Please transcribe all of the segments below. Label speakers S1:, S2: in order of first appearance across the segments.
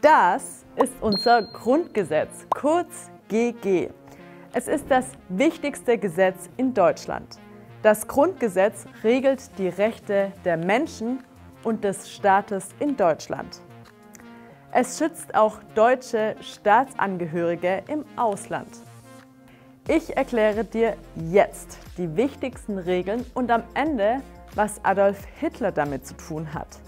S1: Das ist unser Grundgesetz, kurz GG. Es ist das wichtigste Gesetz in Deutschland. Das Grundgesetz regelt die Rechte der Menschen und des Staates in Deutschland. Es schützt auch deutsche Staatsangehörige im Ausland. Ich erkläre dir jetzt die wichtigsten Regeln und am Ende, was Adolf Hitler damit zu tun hat.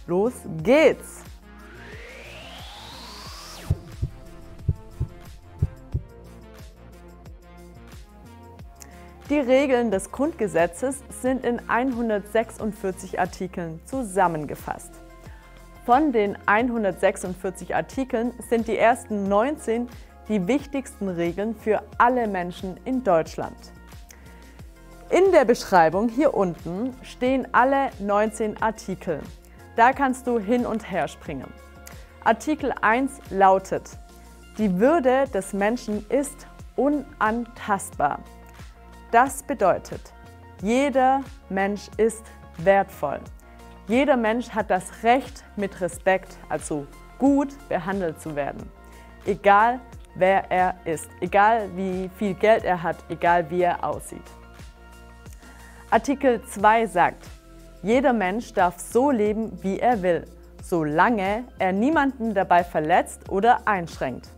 S1: Los geht's! Die Regeln des Grundgesetzes sind in 146 Artikeln zusammengefasst. Von den 146 Artikeln sind die ersten 19 die wichtigsten Regeln für alle Menschen in Deutschland. In der Beschreibung hier unten stehen alle 19 Artikel. Da kannst du hin und her springen. Artikel 1 lautet: Die Würde des Menschen ist unantastbar. Das bedeutet, jeder Mensch ist wertvoll. Jeder Mensch hat das Recht, mit Respekt, also gut behandelt zu werden. Egal wer er ist, egal wie viel Geld er hat, egal wie er aussieht. Artikel 2 sagt, jeder Mensch darf so leben, wie er will, solange er niemanden dabei verletzt oder einschränkt.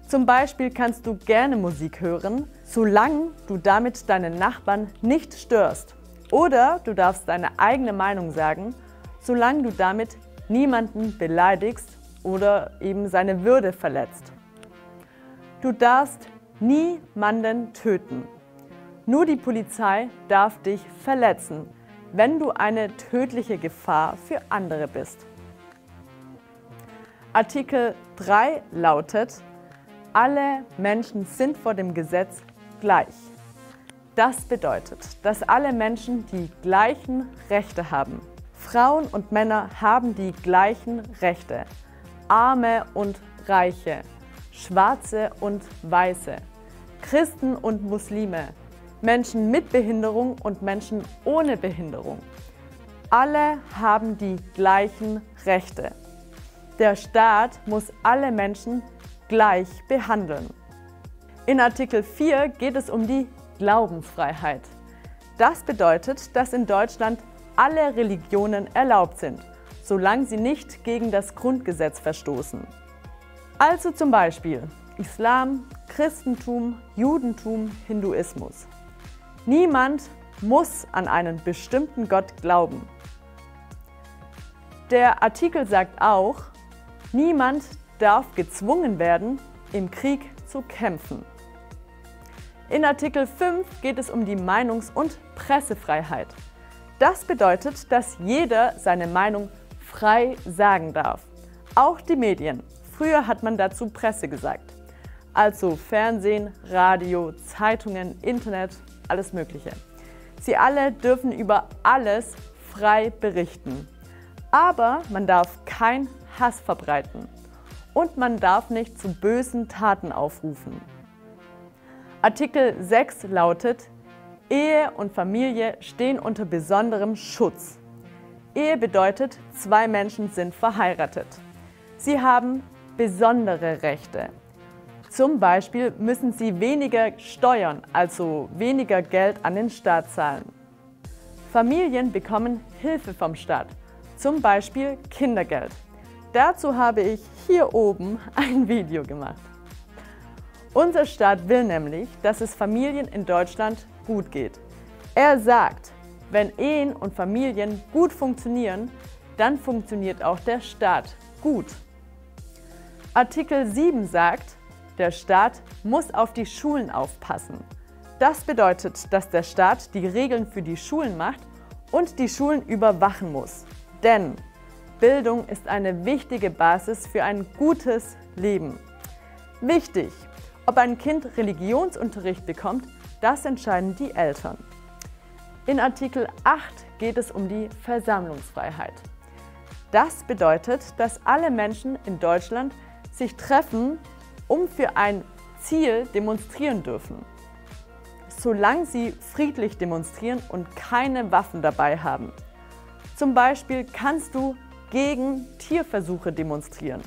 S1: Zum Beispiel kannst du gerne Musik hören, solange du damit deinen Nachbarn nicht störst. Oder du darfst deine eigene Meinung sagen, solange du damit niemanden beleidigst oder eben seine Würde verletzt. Du darfst niemanden töten. Nur die Polizei darf dich verletzen, wenn du eine tödliche Gefahr für andere bist. Artikel 3 lautet: Alle Menschen sind vor dem Gesetz gleich. Das bedeutet, dass alle Menschen die gleichen Rechte haben. Frauen und Männer haben die gleichen Rechte. Arme und Reiche, Schwarze und Weiße, Christen und Muslime, Menschen mit Behinderung und Menschen ohne Behinderung. Alle haben die gleichen Rechte. Der Staat muss alle Menschen gleich behandeln. In Artikel 4 geht es um die Glaubensfreiheit. Das bedeutet, dass in Deutschland alle Religionen erlaubt sind, solange sie nicht gegen das Grundgesetz verstoßen. Also zum Beispiel Islam, Christentum, Judentum, Hinduismus. Niemand muss an einen bestimmten Gott glauben. Der Artikel sagt auch, niemand darf gezwungen werden, im Krieg zu kämpfen. In Artikel 5 geht es um die Meinungs- und Pressefreiheit. Das bedeutet, dass jeder seine Meinung frei sagen darf. Auch die Medien. Früher hat man dazu Presse gesagt. Also Fernsehen, Radio, Zeitungen, Internet, alles Mögliche. Sie alle dürfen über alles frei berichten. Aber man darf keinen Hass verbreiten. Und man darf nicht zu bösen Taten aufrufen. Artikel 6 lautet: Ehe und Familie stehen unter besonderem Schutz. Ehe bedeutet, zwei Menschen sind verheiratet. Sie haben besondere Rechte. Zum Beispiel müssen sie weniger Steuern, also weniger Geld an den Staat zahlen. Familien bekommen Hilfe vom Staat, zum Beispiel Kindergeld. Dazu habe ich hier oben ein Video gemacht. Unser Staat will nämlich, dass es Familien in Deutschland gut geht. Er sagt, wenn Ehen und Familien gut funktionieren, dann funktioniert auch der Staat gut. Artikel 7 sagt, der Staat muss auf die Schulen aufpassen. Das bedeutet, dass der Staat die Regeln für die Schulen macht und die Schulen überwachen muss. Denn Bildung ist eine wichtige Basis für ein gutes Leben. Wichtig, ob ein Kind Religionsunterricht bekommt, das entscheiden die Eltern. In Artikel 8 geht es um die Versammlungsfreiheit. Das bedeutet, dass alle Menschen in Deutschland sich treffen, um für ein Ziel demonstrieren dürfen. Solange sie friedlich demonstrieren und keine Waffen dabei haben. Zum Beispiel kannst du gegen Tierversuche demonstrieren.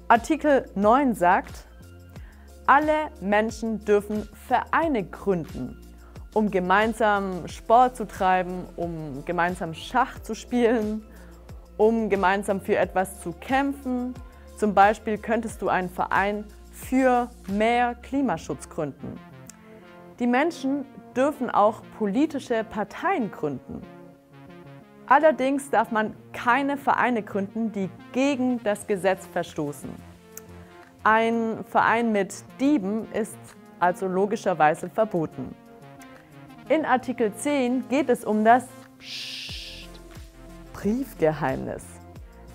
S1: Artikel 9 sagt, alle Menschen dürfen Vereine gründen, um gemeinsam Sport zu treiben, um gemeinsam Schach zu spielen, um gemeinsam für etwas zu kämpfen. Zum Beispiel könntest du einen Verein für mehr Klimaschutz gründen. Die Menschen dürfen auch politische Parteien gründen. Allerdings darf man keine Vereine gründen, die gegen das Gesetz verstoßen. Ein Verein mit Dieben ist also logischerweise verboten. In Artikel 10 geht es um das Briefgeheimnis.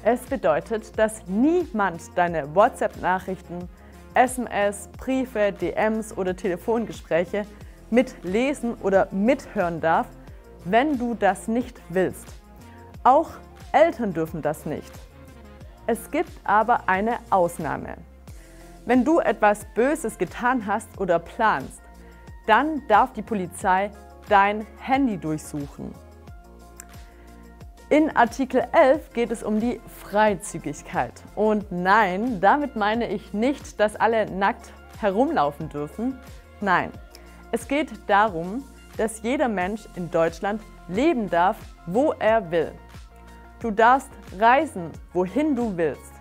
S1: Es bedeutet, dass niemand deine WhatsApp-Nachrichten, SMS, Briefe, DMs oder Telefongespräche mitlesen oder mithören darf, wenn du das nicht willst. Auch Eltern dürfen das nicht. Es gibt aber eine Ausnahme. Wenn du etwas Böses getan hast oder planst, dann darf die Polizei dein Handy durchsuchen. In Artikel 11 geht es um die Freizügigkeit. Und nein, damit meine ich nicht, dass alle nackt herumlaufen dürfen. Nein, es geht darum, dass jeder Mensch in Deutschland leben darf, wo er will. Du darfst reisen, wohin du willst.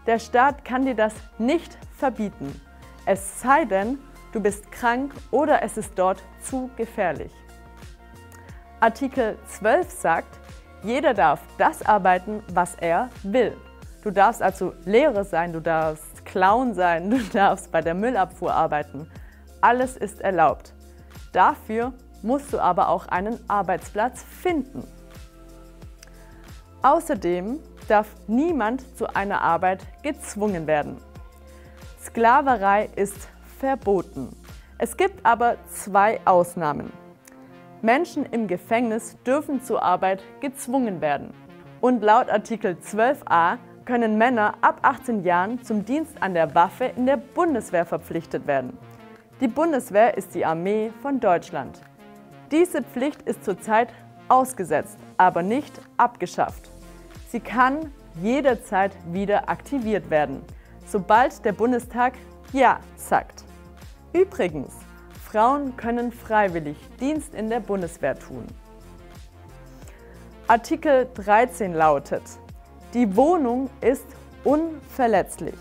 S1: Der Staat kann dir das nicht verbieten, es sei denn, du bist krank oder es ist dort zu gefährlich. Artikel 12 sagt, jeder darf das arbeiten, was er will. Du darfst also Lehrer sein, du darfst Clown sein, du darfst bei der Müllabfuhr arbeiten. Alles ist erlaubt. Dafür musst du aber auch einen Arbeitsplatz finden. Außerdem darf niemand zu einer Arbeit gezwungen werden. Sklaverei ist verboten. Es gibt aber 2 Ausnahmen. Menschen im Gefängnis dürfen zur Arbeit gezwungen werden. Und laut Artikel 12a können Männer ab 18 Jahren zum Dienst an der Waffe in der Bundeswehr verpflichtet werden. Die Bundeswehr ist die Armee von Deutschland. Diese Pflicht ist zurzeit ausgesetzt, aber nicht abgeschafft. Sie kann jederzeit wieder aktiviert werden, sobald der Bundestag Ja sagt. Übrigens, Frauen können freiwillig Dienst in der Bundeswehr tun. Artikel 13 lautet: Die Wohnung ist unverletzlich.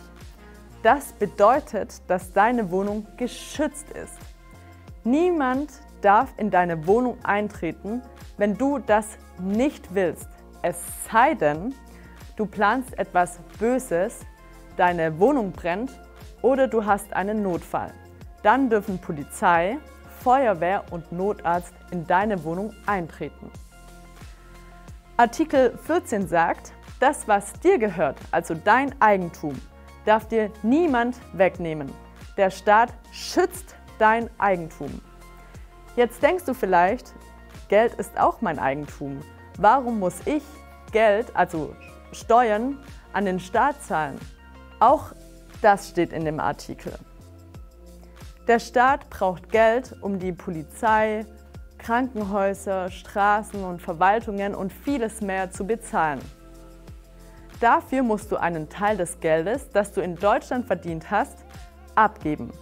S1: Das bedeutet, dass deine Wohnung geschützt ist. Niemand darf in deine Wohnung eintreten, wenn du das nicht willst. Es sei denn, du planst etwas Böses, deine Wohnung brennt oder du hast einen Notfall. Dann dürfen Polizei, Feuerwehr und Notarzt in deine Wohnung eintreten. Artikel 14 sagt, das, was dir gehört, also dein Eigentum, darf dir niemand wegnehmen. Der Staat schützt dein Eigentum. Jetzt denkst du vielleicht, Geld ist auch mein Eigentum. Warum muss ich Geld, also Steuern, an den Staat zahlen? Auch das steht in dem Artikel. Der Staat braucht Geld, um die Polizei, Krankenhäuser, Straßen und Verwaltungen und vieles mehr zu bezahlen. Dafür musst du einen Teil des Geldes, das du in Deutschland verdient hast, abgeben.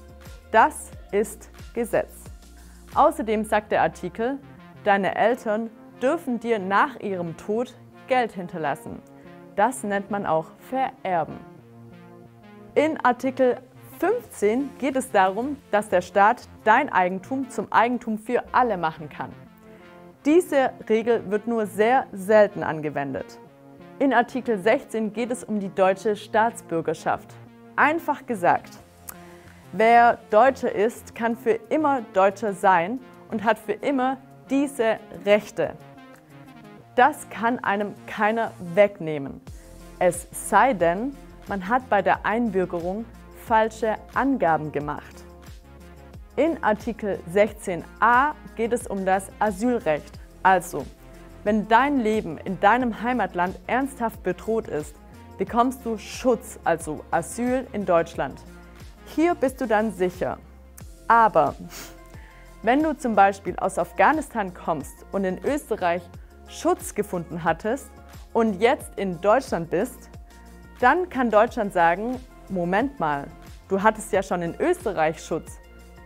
S1: Das ist Gesetz. Außerdem sagt der Artikel, deine Eltern dürfen dir nach ihrem Tod Geld hinterlassen. Das nennt man auch Vererben. In Artikel 15 geht es darum, dass der Staat dein Eigentum zum Eigentum für alle machen kann. Diese Regel wird nur sehr selten angewendet. In Artikel 16 geht es um die deutsche Staatsbürgerschaft. Einfach gesagt, wer Deutscher ist, kann für immer Deutscher sein und hat für immer diese Rechte. Das kann einem keiner wegnehmen. Es sei denn, man hat bei der Einbürgerung falsche Angaben gemacht. In Artikel 16a geht es um das Asylrecht. Also, wenn dein Leben in deinem Heimatland ernsthaft bedroht ist, bekommst du Schutz, also Asyl in Deutschland. Hier bist du dann sicher. Aber wenn du zum Beispiel aus Afghanistan kommst und in Österreich Schutz gefunden hattest und jetzt in Deutschland bist, Dann kann Deutschland sagen, Moment mal, du hattest ja schon in Österreich Schutz,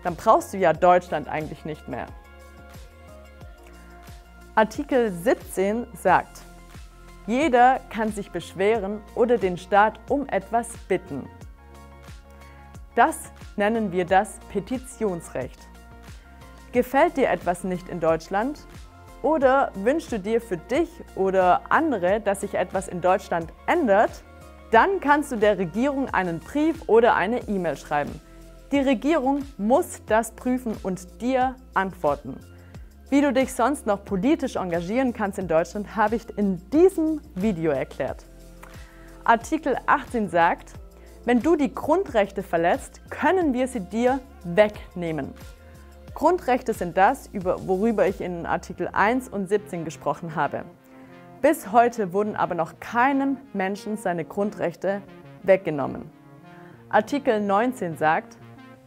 S1: dann brauchst du ja Deutschland eigentlich nicht mehr. Artikel 17 sagt, jeder kann sich beschweren oder den Staat um etwas bitten. Das nennen wir das Petitionsrecht. Gefällt dir etwas nicht in Deutschland? Oder wünschst du dir für dich oder andere, dass sich etwas in Deutschland ändert? Dann kannst du der Regierung einen Brief oder eine E-Mail schreiben. Die Regierung muss das prüfen und dir antworten. Wie du dich sonst noch politisch engagieren kannst in Deutschland, habe ich in diesem Video erklärt. Artikel 18 sagt, wenn du die Grundrechte verletzt, können wir sie dir wegnehmen. Grundrechte sind das, worüber ich in Artikel 1 und 17 gesprochen habe. Bis heute wurden aber noch keinem Menschen seine Grundrechte weggenommen. Artikel 19 sagt,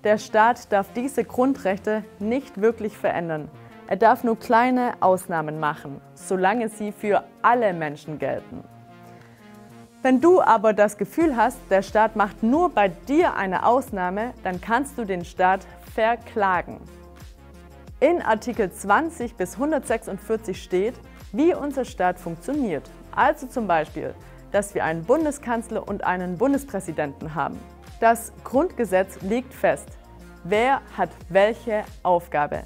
S1: der Staat darf diese Grundrechte nicht wirklich verändern. Er darf nur kleine Ausnahmen machen, solange sie für alle Menschen gelten. Wenn du aber das Gefühl hast, der Staat macht nur bei dir eine Ausnahme, dann kannst du den Staat verklagen. In Artikel 20 bis 146 steht, wie unser Staat funktioniert. Also zum Beispiel, dass wir einen Bundeskanzler und einen Bundespräsidenten haben. Das Grundgesetz legt fest, wer hat welche Aufgabe.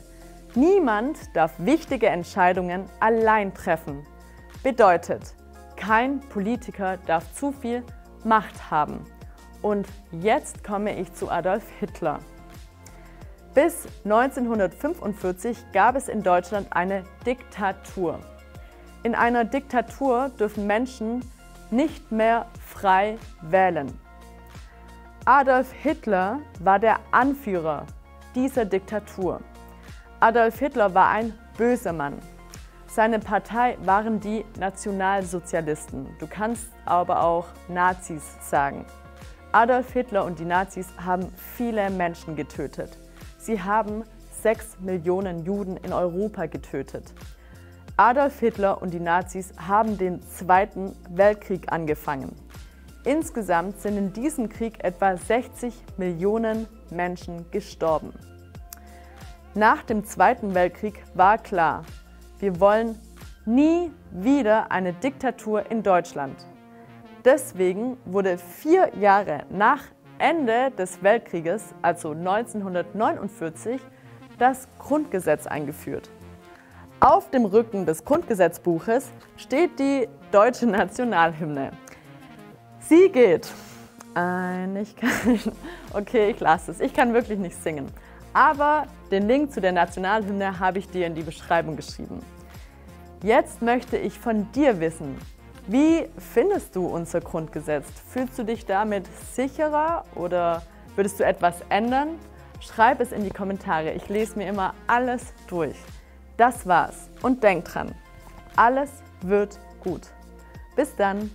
S1: Niemand darf wichtige Entscheidungen allein treffen. Bedeutet, kein Politiker darf zu viel Macht haben. Und jetzt komme ich zu Adolf Hitler. Bis 1945 gab es in Deutschland eine Diktatur. In einer Diktatur dürfen Menschen nicht mehr frei wählen. Adolf Hitler war der Anführer dieser Diktatur. Adolf Hitler war ein böser Mann. Seine Partei waren die Nationalsozialisten. Du kannst aber auch Nazis sagen. Adolf Hitler und die Nazis haben viele Menschen getötet. Sie haben 6 Millionen Juden in Europa getötet. Adolf Hitler und die Nazis haben den Zweiten Weltkrieg angefangen. Insgesamt sind in diesem Krieg etwa 60 Millionen Menschen gestorben. Nach dem Zweiten Weltkrieg war klar, wir wollen nie wieder eine Diktatur in Deutschland. Deswegen wurde 4 Jahre nach Ende des Weltkrieges, also 1949, das Grundgesetz eingeführt. Auf dem Rücken des Grundgesetzbuches steht die deutsche Nationalhymne. Sie geht. Okay, ich lasse es. Ich kann wirklich nicht singen. Aber den Link zu der Nationalhymne habe ich dir in die Beschreibung geschrieben. Jetzt möchte ich von dir wissen, wie findest du unser Grundgesetz? Fühlst du dich damit sicherer oder würdest du etwas ändern? Schreib es in die Kommentare. Ich lese mir immer alles durch. Das war's und denk dran, alles wird gut. Bis dann!